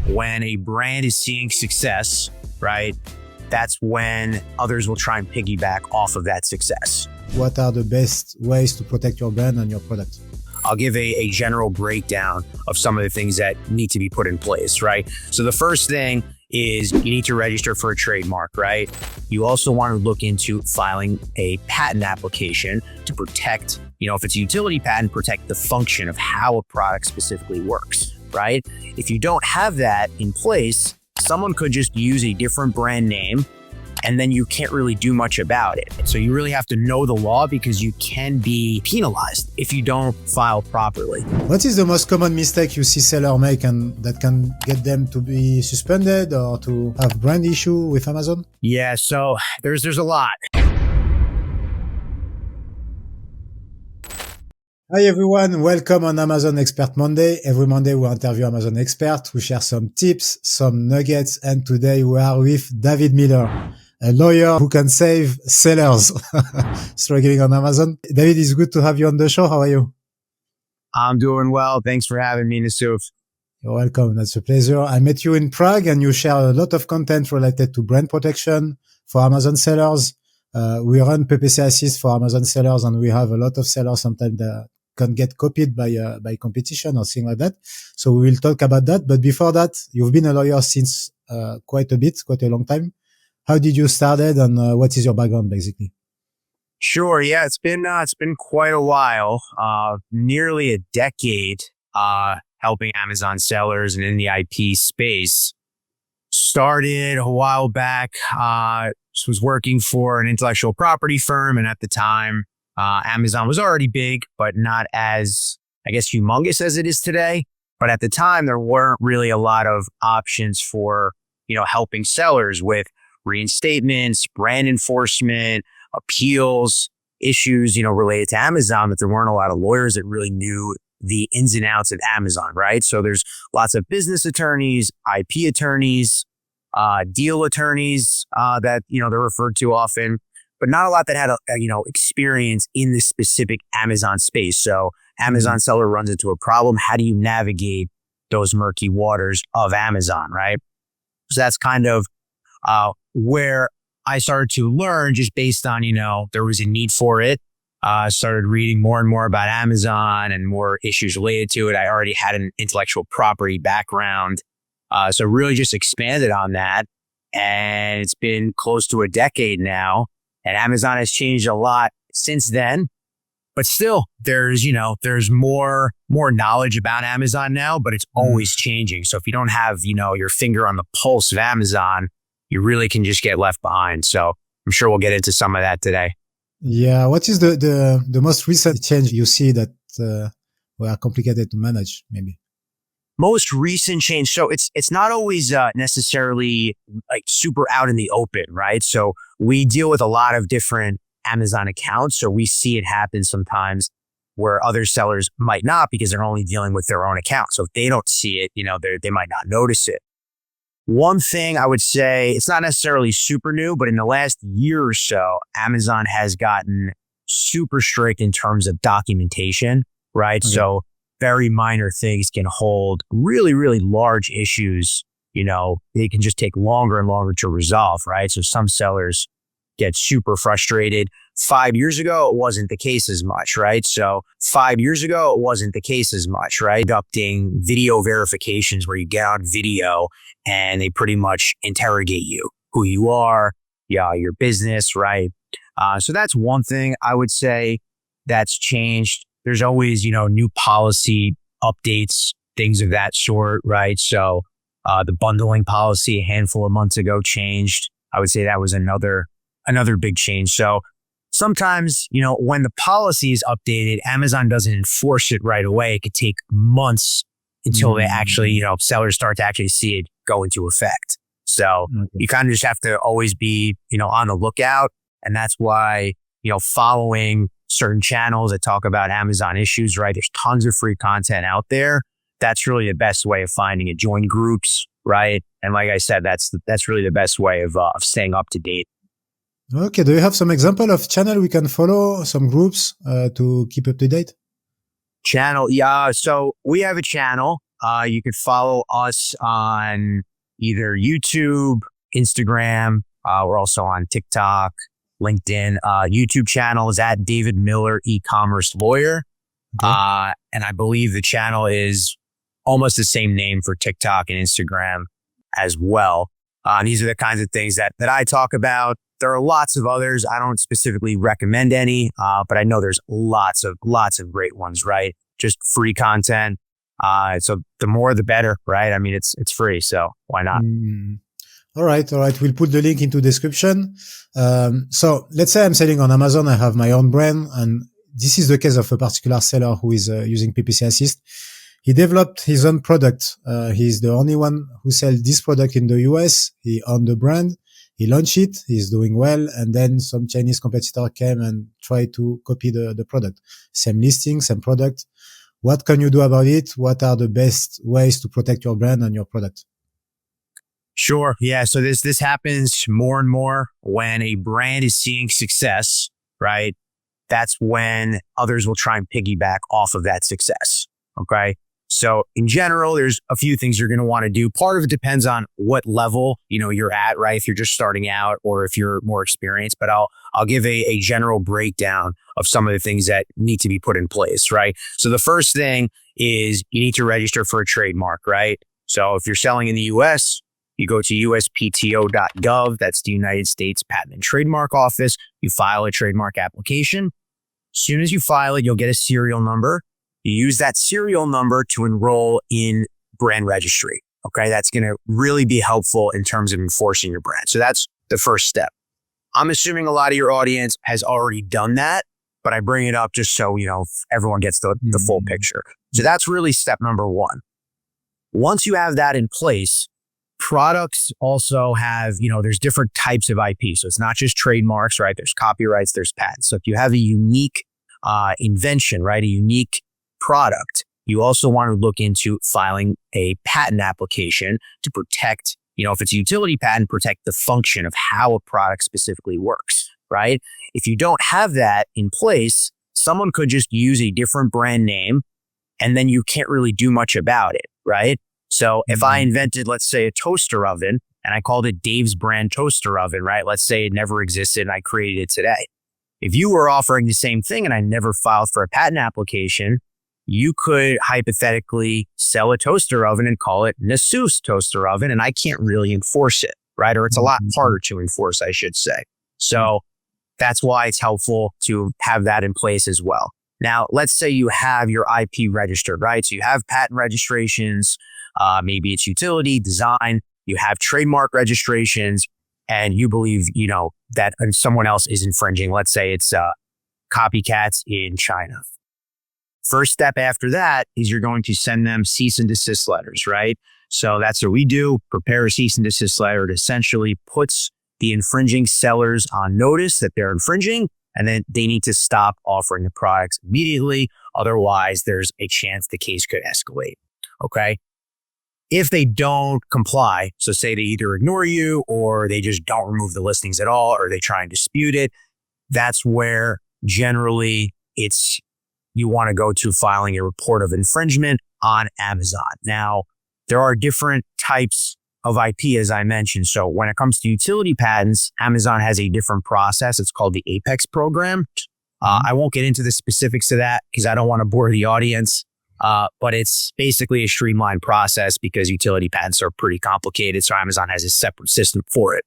when a brand is seeing success, right, that's when others will try and piggyback off of that success. What are the best ways to protect your brand and your product? I'll give a general breakdown of some of the things that need to be put in place, right? So the first thing is you need to register for a trademark, right? You also want to look into filing a patent application to protect, if it's a utility patent, protect the function of how a product specifically works, right? If you don't have that in place, someone could just use a different brand name and then you can't really do much about it. So you really have to know the law because you can be penalized if you don't file properly. What is the most common mistake you see sellers make and that can get them to be suspended or to have brand issue with Amazon? Yeah, so there's a lot. Hi everyone, welcome on Amazon Expert Monday. Every Monday we interview Amazon experts, we share some tips, some nuggets, and today we are with David Miller, a lawyer who can save sellers struggling on Amazon. David, it's good to have you on the show. How are you? I'm doing well. Thanks for having me, Nasouf. You're welcome. That's a pleasure. I met you in Prague and you share a lot of content related to brand protection for Amazon sellers. We run PPC Assist for Amazon sellers and we have a lot of sellers sometimes that can get copied by competition or things like that. So we will talk about that. But before that, you've been a lawyer since quite a long time. How did you started and what is your background basically? Sure. Yeah, it's been quite a while, nearly a decade, helping Amazon sellers and in the IP space. Started a while back, was working for an intellectual property firm. And at the time, Amazon was already big, but not as, I guess, humongous as it is today. But at the time, there weren't really a lot of options for, helping sellers with reinstatements, brand enforcement, appeals, issues, related to Amazon, that there weren't a lot of lawyers that really knew the ins and outs of Amazon, right? So there's lots of business attorneys, IP attorneys, deal attorneys, that, they're referred to often, but not a lot that had, experience in the specific Amazon space. So Amazon seller runs into a problem. How do you navigate those murky waters of Amazon, right? So that's kind of where I started to learn just based on, there was a need for it. I started reading more and more about Amazon and more issues related to it. I already had an intellectual property background. So really just expanded on that. And it's been close to a decade now. And Amazon has changed a lot since then. But still, there's more knowledge about Amazon now, but it's always changing. So if you don't have, your finger on the pulse of Amazon, you really can just get left behind. So I'm sure we'll get into some of that today. Yeah. What is the most recent change you see that were complicated to manage, maybe? Most recent change. So it's not always necessarily like super out in the open, right? So we deal with a lot of different Amazon accounts. So we see it happen sometimes where other sellers might not because they're only dealing with their own account. So if they don't see it, they might not notice it. One thing I would say, it's not necessarily super new, but in the last year or so, Amazon has gotten super strict in terms of documentation, right? Okay. So very minor things can hold really, really large issues. They can just take longer and longer to resolve, right? So some sellers get super frustrated. 5 years ago, it wasn't the case as much, right? Conducting video verifications where you get on video and they pretty much interrogate you, who you are, your business, right? So that's one thing I would say that's changed. There's always, new policy updates, things of that sort, right? So the bundling policy a handful of months ago changed. I would say that was another big change. So sometimes, when the policy is updated, Amazon doesn't enforce it right away. It could take months until they actually, sellers start to actually see it go into effect. So you kind of just have to always be, on the lookout. And that's why, following certain channels that talk about Amazon issues, right? There's tons of free content out there. That's really the best way of finding it. Join groups, right? And like I said, that's really the best way of staying up to date. Okay. Do you have some example of channel we can follow, some groups to keep up to date? Channel. Yeah. So we have a channel. You could follow us on either YouTube, Instagram. We're also on TikTok, LinkedIn. YouTube channel is at David Miller E-commerce Lawyer. Okay. And I believe the channel is almost the same name for TikTok and Instagram as well. These are the kinds of things that I talk about. There are lots of others. I don't specifically recommend any, but I know there's lots of great ones, right? Just free content. So the more, the better, right? I mean, it's free, so why not? All right. We'll put the link into description. So let's say I'm selling on Amazon. I have my own brand, and this is the case of a particular seller who is using PPC Assist. He developed his own product. He's the only one who sells this product in the US. He owned the brand. He launched it. He's doing well. And then some Chinese competitor came and tried to copy the product. Same listing, same product. What can you do about it? What are the best ways to protect your brand and your product? Sure. Yeah. So this happens more and more when a brand is seeing success, right? That's when others will try and piggyback off of that success. Okay. So in general, there's a few things you're going to want to do. Part of it depends on what level, you're at, right? If you're just starting out or if you're more experienced, but I'll give a general breakdown of some of the things that need to be put in place, right? So the first thing is you need to register for a trademark, right? So if you're selling in the US, you go to uspto.gov. That's the United States Patent and Trademark Office. You file a trademark application. As soon as you file it, you'll get a serial number. You use that serial number to enroll in brand registry. Okay. That's going to really be helpful in terms of enforcing your brand. So that's the first step. I'm assuming a lot of your audience has already done that, but I bring it up just so, everyone gets the full picture. So that's really step number one. Once you have that in place, products also have, there's different types of IP. So it's not just trademarks, right? There's copyrights, there's patents. So if you have a unique invention, right? A unique product, you also want to look into filing a patent application to protect, if it's a utility patent, protect the function of how a product specifically works, right? If you don't have that in place, someone could just use a different brand name and then you can't really do much about it, right? So if I invented, let's say, a toaster oven and I called it Dave's brand toaster oven, right? Let's say it never existed and I created it today. If you were offering the same thing and I never filed for a patent application, you could hypothetically sell a toaster oven and call it Nasus toaster oven, and I can't really enforce it, right? Or it's a lot harder to enforce, I should say. So that's why it's helpful to have that in place as well. Now, let's say you have your IP registered, right? So you have patent registrations, maybe it's utility, design, you have trademark registrations, and you believe, that someone else is infringing. Let's say it's Copycats in China. First step after that is you're going to send them cease and desist letters, right? So that's what we do. Prepare a cease and desist letter. It essentially puts the infringing sellers on notice that they're infringing, and then they need to stop offering the products immediately. Otherwise, there's a chance the case could escalate. Okay. If they don't comply, so say they either ignore you or they just don't remove the listings at all, or they try and dispute it, that's where generally you want to go to filing a report of infringement on Amazon. Now, there are different types of IP, as I mentioned. So when it comes to utility patents, Amazon has a different process. It's called the Apex program. I won't get into the specifics of that because I don't want to bore the audience. But it's basically a streamlined process because utility patents are pretty complicated. So Amazon has a separate system for it.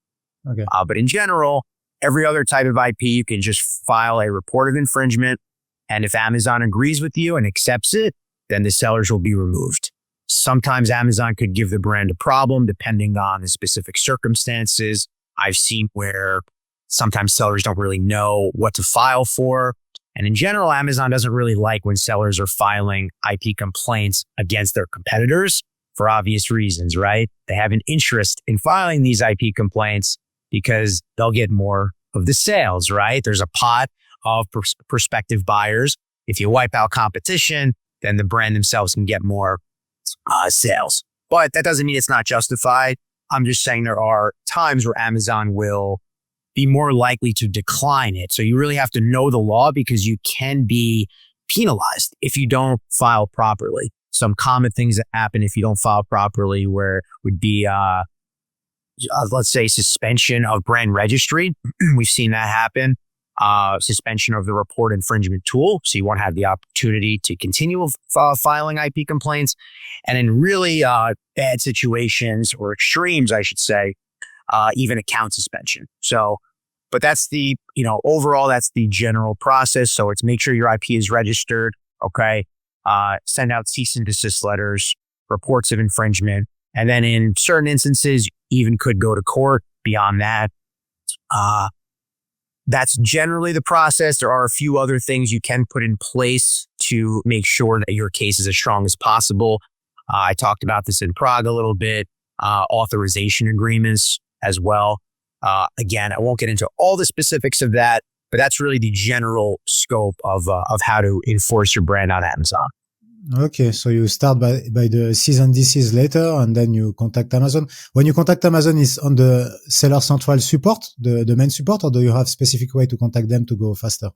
Okay. But in general, every other type of IP, you can just file a report of infringement. And if Amazon agrees with you and accepts it, then the sellers will be removed. Sometimes Amazon could give the brand a problem depending on the specific circumstances. I've seen where sometimes sellers don't really know what to file for. And in general, Amazon doesn't really like when sellers are filing IP complaints against their competitors for obvious reasons, right? They have an interest in filing these IP complaints because they'll get more of the sales, right? There's a pot of prospective buyers. If you wipe out competition, then the brand themselves can get more sales. But that doesn't mean it's not justified. I'm just saying there are times where Amazon will be more likely to decline it. So you really have to know the law because you can be penalized if you don't file properly. some common things that happen if you don't file properly, where would be, let's say, suspension of brand registry. We've seen that happen. Suspension of the report infringement tool. So you won't have the opportunity to continue filing IP complaints. And in really bad situations, or extremes, I should say, even account suspension. So, but that's the, overall, that's the general process. So it's make sure your IP is registered. Okay. Send out cease and desist letters, reports of infringement. And then in certain instances, even could go to court. Beyond that, that's generally the process. There are a few other things you can put in place to make sure that your case is as strong as possible. I talked about this in Prague a little bit, authorization agreements as well. Again, I won't get into all the specifics of that, but that's really the general scope of how to enforce your brand on Amazon. Okay, so you start by the cease and desist letter, and then you contact Amazon. When you contact Amazon, is on the Seller Central support, the main support, or do you have specific way to contact them to go faster?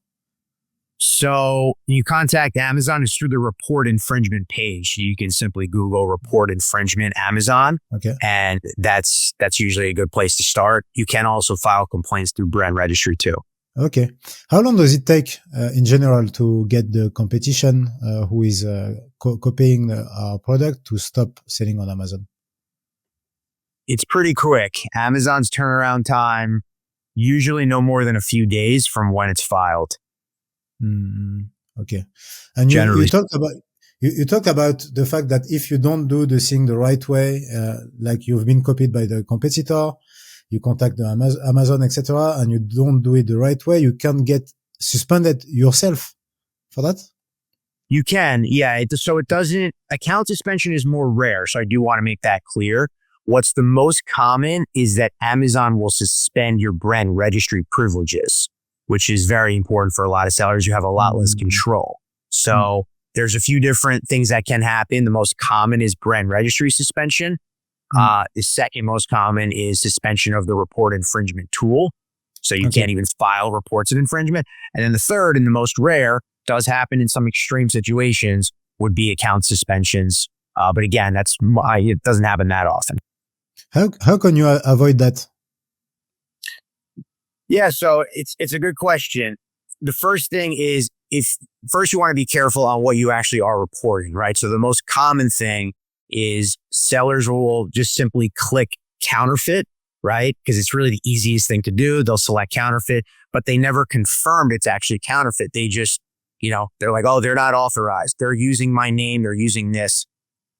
So you contact Amazon is through the report infringement page. You can simply Google report infringement Amazon. Okay. And that's usually a good place to start. You can also file complaints through brand registry too. Okay. How long does it take in general to get the competition who is copying our product to stop selling on Amazon? It's pretty quick. Amazon's turnaround time, usually no more than a few days from when it's filed. Okay. And you talked about the fact that if you don't do the thing the right way, like you've been copied by the competitor, you contact the Amazon, etc., and you don't do it the right way, you can get suspended yourself for that? You can, yeah. Account suspension is more rare, so I do want to make that clear. What's the most common is that Amazon will suspend your brand registry privileges, which is very important for a lot of sellers. You have a lot less control. So there's a few different things that can happen. The most common is brand registry suspension. The second most common is suspension of the report infringement tool. So you can't even file reports of infringement. And then the third, and the most rare, does happen in some extreme situations, would be account suspensions. But again, it doesn't happen that often. How can you avoid that? Yeah, so it's a good question. The first thing is, first you want to be careful on what you actually are reporting, right? So the most common thing is sellers will just simply click counterfeit, right? Because it's really the easiest thing to do. They'll select counterfeit, but they never confirmed it's actually counterfeit. They just, they're like, oh, they're not authorized. They're using my name. They're using this.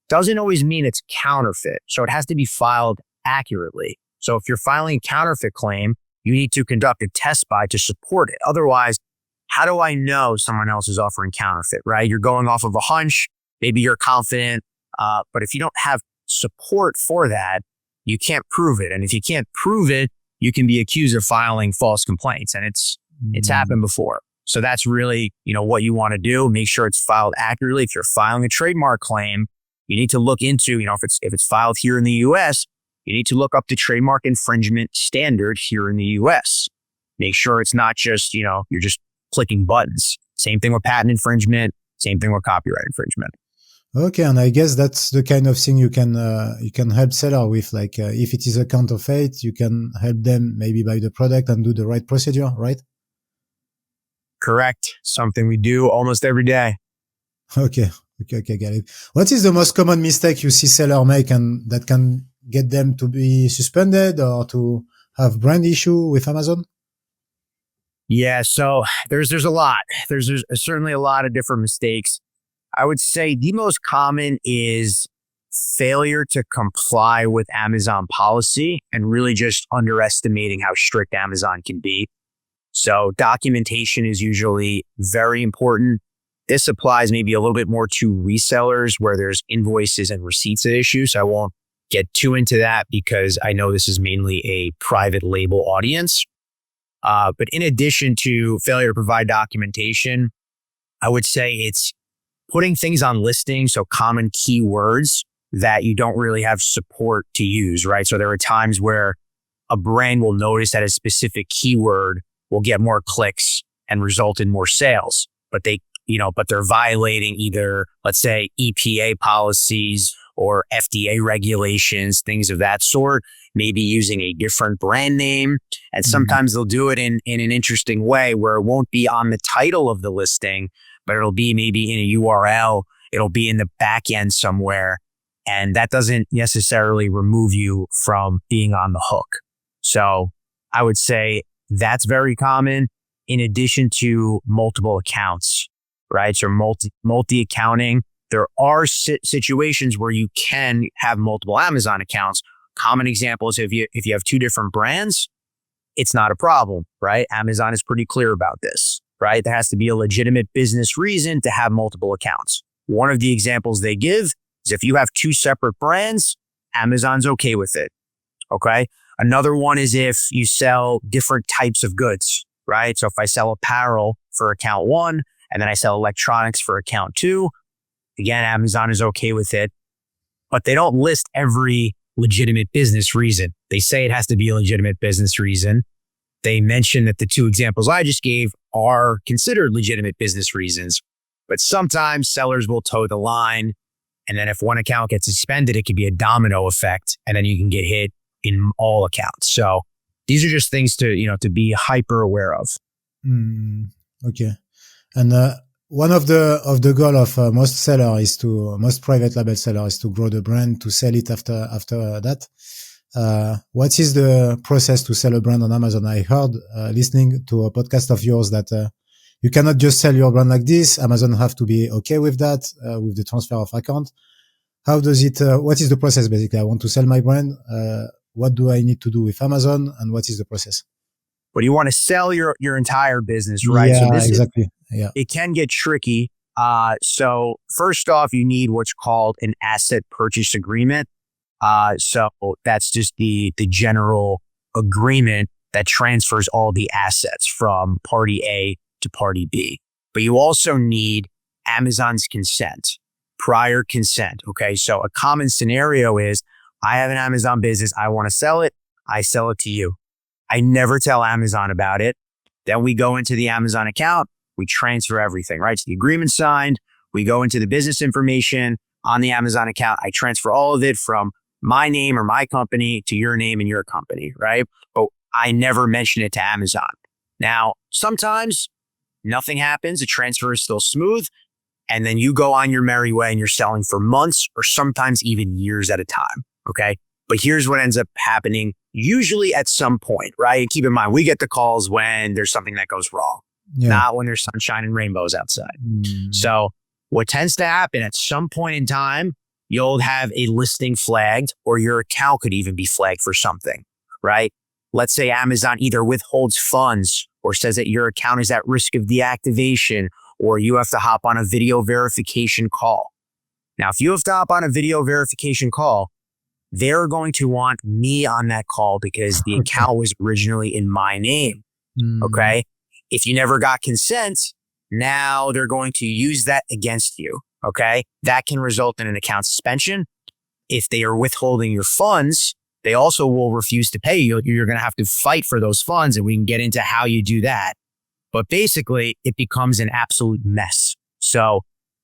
Doesn't always mean it's counterfeit. So it has to be filed accurately. So if you're filing a counterfeit claim, you need to conduct a test buy to support it. Otherwise, how do I know someone else is offering counterfeit, right? You're going off of a hunch. Maybe you're confident. But if you don't have support for that, you can't prove it. And if you can't prove it, you can be accused of filing false complaints. And it's happened before. So that's really, what you want to do. Make sure it's filed accurately. If you're filing a trademark claim, you need to look into, if it's filed here in the US, you need to look up the trademark infringement standard here in the US. Make sure it's not just, you're just clicking buttons. Same thing with patent infringement. Same thing with copyright infringement. Okay, and I guess that's the kind of thing you can help seller with. Like if it is a counterfeit, you can help them maybe buy the product and do the right procedure, right? Correct. Something we do almost every day. Okay, got it. What is the most common mistake you see seller make and that can get them to be suspended or to have brand issue with Amazon? Yeah, so there's a lot. There's certainly a lot of different mistakes. I would say the most common is failure to comply with Amazon policy and really just underestimating how strict Amazon can be. So documentation is usually very important. This applies maybe a little bit more to resellers where there's invoices and receipts at issue. So I won't get too into that because I know this is mainly a private label audience. But in addition to failure to provide documentation, I would say it's putting things on listings, so common keywords that you don't really have support to use, right? So there are times where a brand will notice that a specific keyword will get more clicks and result in more sales, but they but they're violating either, let's say, EPA policies or FDA regulations, things of that sort, maybe using a different brand name. And sometimes they'll do it in an interesting way where it won't be on the title of the listing, but it'll be maybe in a URL. It'll be in the back end somewhere. And that doesn't necessarily remove you from being on the hook. So I would say that's very common, in addition to multiple accounts, right? So multi-accounting. There are situations where you can have multiple Amazon accounts. Common example is if you have two different brands, it's not a problem, right? Amazon is pretty clear about this, right? There has to be a legitimate business reason to have multiple accounts. One of the examples they give is if you have two separate brands, Amazon's okay with it, okay? Another one is if you sell different types of goods, right? So if I sell apparel for account one, and then I sell electronics for account two, again, Amazon is okay with it, but they don't list every legitimate business reason. They say it has to be a legitimate business reason. They mention that the two examples I just gave are considered legitimate business reasons, but sometimes sellers will toe the line. And then if one account gets suspended, it could be a domino effect, and then you can get hit in all accounts. So these are just things to be hyper aware of. Okay. And one of the goal of most private label seller is to grow the brand, to sell it after that. What is the process to sell a brand on Amazon? I heard listening to a podcast of yours that you cannot just sell your brand like this. Amazon have to be okay with that, with the transfer of account. How does it? What is the process basically? I want to sell my brand. What do I need to do with Amazon, and what is the process? But you want to sell your entire business, right? Yeah, So this exactly. Yeah. It can get tricky. So first off, you need what's called an asset purchase agreement. So that's just the general agreement that transfers all the assets from party A to party B. But you also need Amazon's consent, prior consent. Okay. So a common scenario is I have an Amazon business. I want to sell it. I sell it to you. I never tell Amazon about it. Then we go into the Amazon account. We transfer everything, right? So the agreement signed. We go into the business information on the Amazon account. I transfer all of it from my name or my company to your name and your company, right? But I never mention it to Amazon. Now, sometimes nothing happens. The transfer is still smooth. And then you go on your merry way and you're selling for months or sometimes even years at a time. Okay. But here's what ends up happening, usually at some point, right? Keep in mind, we get the calls when there's something that goes wrong, not when there's sunshine and rainbows outside. So what tends to happen at some point in time, you'll have a listing flagged, or your account could even be flagged for something, right? Let's say Amazon either withholds funds or says that your account is at risk of deactivation, or you have to hop on a video verification call. Now, if you have to hop on a video verification call, they're going to want me on that call because the account was originally in my name. Okay. If you never got consent, now they're going to use that against you. Okay. That can result in an account suspension. If they are withholding your funds, they also will refuse to pay you. You're going to have to fight for those funds, and we can get into how you do that. But basically, it becomes an absolute mess. So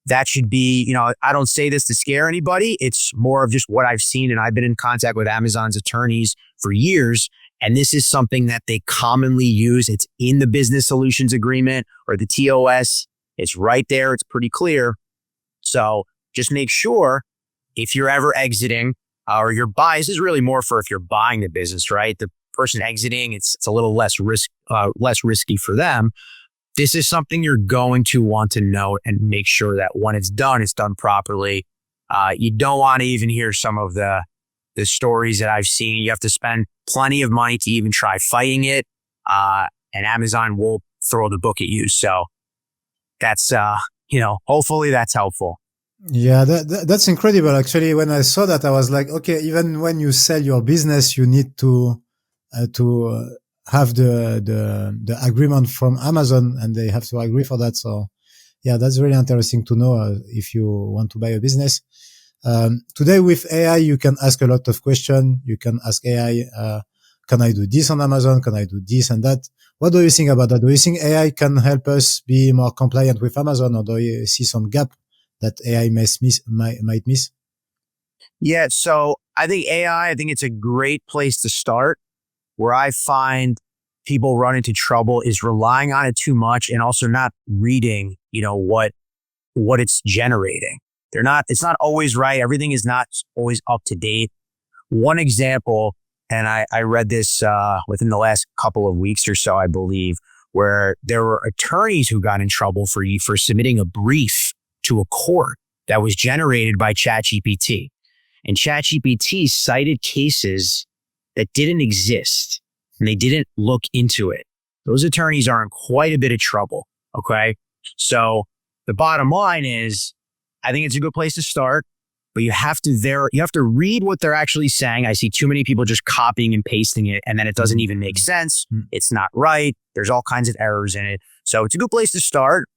that should be, I don't say this to scare anybody. It's more of just what I've seen. And I've been in contact with Amazon's attorneys for years. And this is something that they commonly use. It's in the business solutions agreement or the TOS. It's right there. It's pretty clear. So just make sure if you're ever exiting or your buy, this is really more for if you're buying the business, right? The person exiting, it's a little less risky for them. This is something you're going to want to know and make sure that when it's done properly. You don't want to even hear some of the stories that I've seen. You have to spend plenty of money to even try fighting it. And Amazon will throw the book at you. So that's, hopefully that's helpful. Yeah, that's incredible. Actually, when I saw that, I was like, okay, even when you sell your business, you need to have the agreement from Amazon, and they have to agree for that. So yeah, that's really interesting to know if you want to buy a business. Today with AI, you can ask a lot of questions. You can ask AI, can I do this on Amazon? Can I do this and that? What do you think about that? Do you think AI can help us be more compliant with Amazon, or do you see some gap that AI might miss? Yeah. So I think AI, I think it's a great place to start. Where I find people run into trouble is relying on it too much and also not reading, what it's generating. It's not always right. Everything is not always up to date. One example, and I read this within the last couple of weeks or so, I believe, where there were attorneys who got in trouble for submitting a brief to a court that was generated by ChatGPT. And ChatGPT cited cases that didn't exist, and they didn't look into it. Those attorneys are in quite a bit of trouble. Okay. So the bottom line is, I think it's a good place to start, but you have to read what they're actually saying. I see too many people just copying and pasting it, and then it doesn't even make sense. It's not right. There's all kinds of errors in it. So it's a good place to start.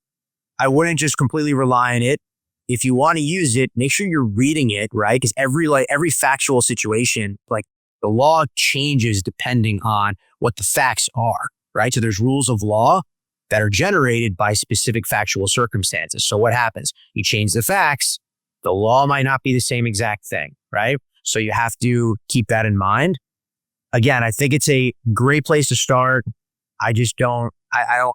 I wouldn't just completely rely on it. If you want to use it, make sure you're reading it, right? Because every factual situation, like the law changes depending on what the facts are, right? So there's rules of law that are generated by specific factual circumstances. So what happens? You change the facts, the law might not be the same exact thing, right? So you have to keep that in mind. Again, I think it's a great place to start. I don't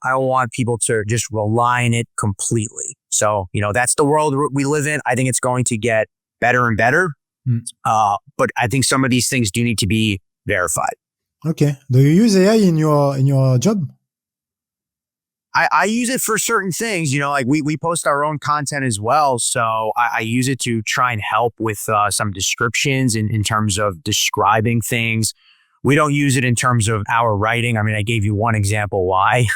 want people to just rely on it completely. So, that's the world we live in. I think it's going to get better and better. But I think some of these things do need to be verified. Okay. Do you use AI in your job? I use it for certain things, like we post our own content as well. So I use it to try and help with some descriptions in terms of describing things. We don't use it in terms of our writing. I mean, I gave you one example why,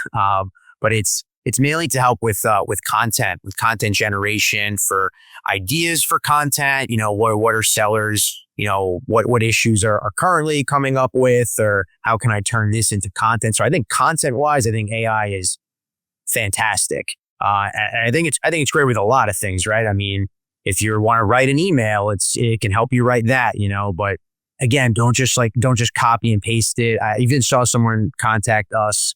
but it's mainly to help with content generation, for ideas for content. What are sellers, what issues are currently coming up with, or how can I turn this into content? So I think content wise, I think AI is fantastic. And I think it's great with a lot of things, right? I mean, if you want to write an email, it can help you write that, but again, don't just copy and paste it. I even saw someone contact us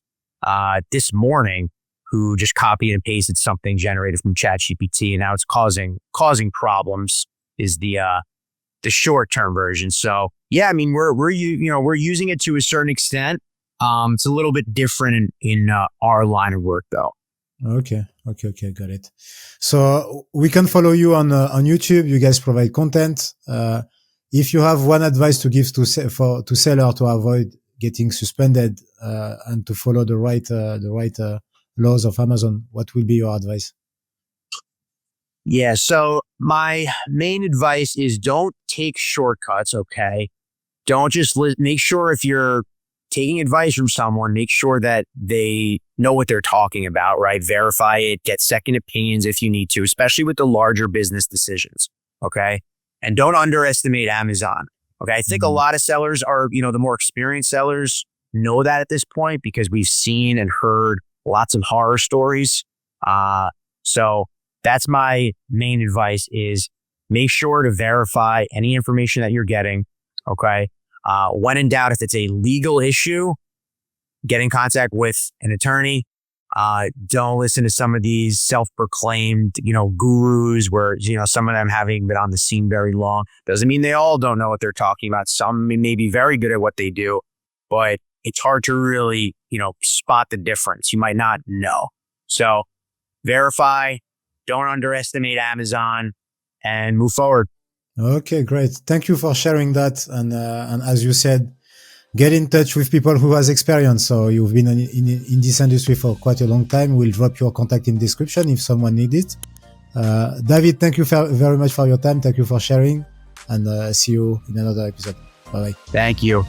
this morning who just copied and pasted something generated from ChatGPT, and now it's causing problems, is the short-term version. So yeah, I mean, we're using it to a certain extent. It's a little bit different in our line of work though. Okay. Got it. So we can follow you on YouTube. You guys provide content. If you have one advice to give to seller to avoid getting suspended, and to follow the right laws of Amazon, what will be your advice? Yeah. So my main advice is don't take shortcuts. Okay. Don't just make sure if you're taking advice from someone, make sure that they know what they're talking about, right? Verify it, get second opinions if you need to, especially with the larger business decisions. Okay. And don't underestimate Amazon. Okay. I think a lot of sellers are, the more experienced sellers know that at this point, because we've seen and heard lots of horror stories. So that's my main advice, is make sure to verify any information that you're getting. Okay. When in doubt, if it's a legal issue, get in contact with an attorney. Don't listen to some of these self-proclaimed, gurus where, some of them having been on the scene very long. Doesn't mean they all don't know what they're talking about. Some may be very good at what they do, but it's hard to really, spot the difference. You might not know. So verify, don't underestimate Amazon, and move forward. Okay, great. Thank you for sharing that. And as you said, get in touch with people who has experience. So you've been in this industry for quite a long time. We'll drop your contact in the description if someone needs it. David, thank you very much for your time. Thank you for sharing, and see you in another episode. Bye-bye. Thank you.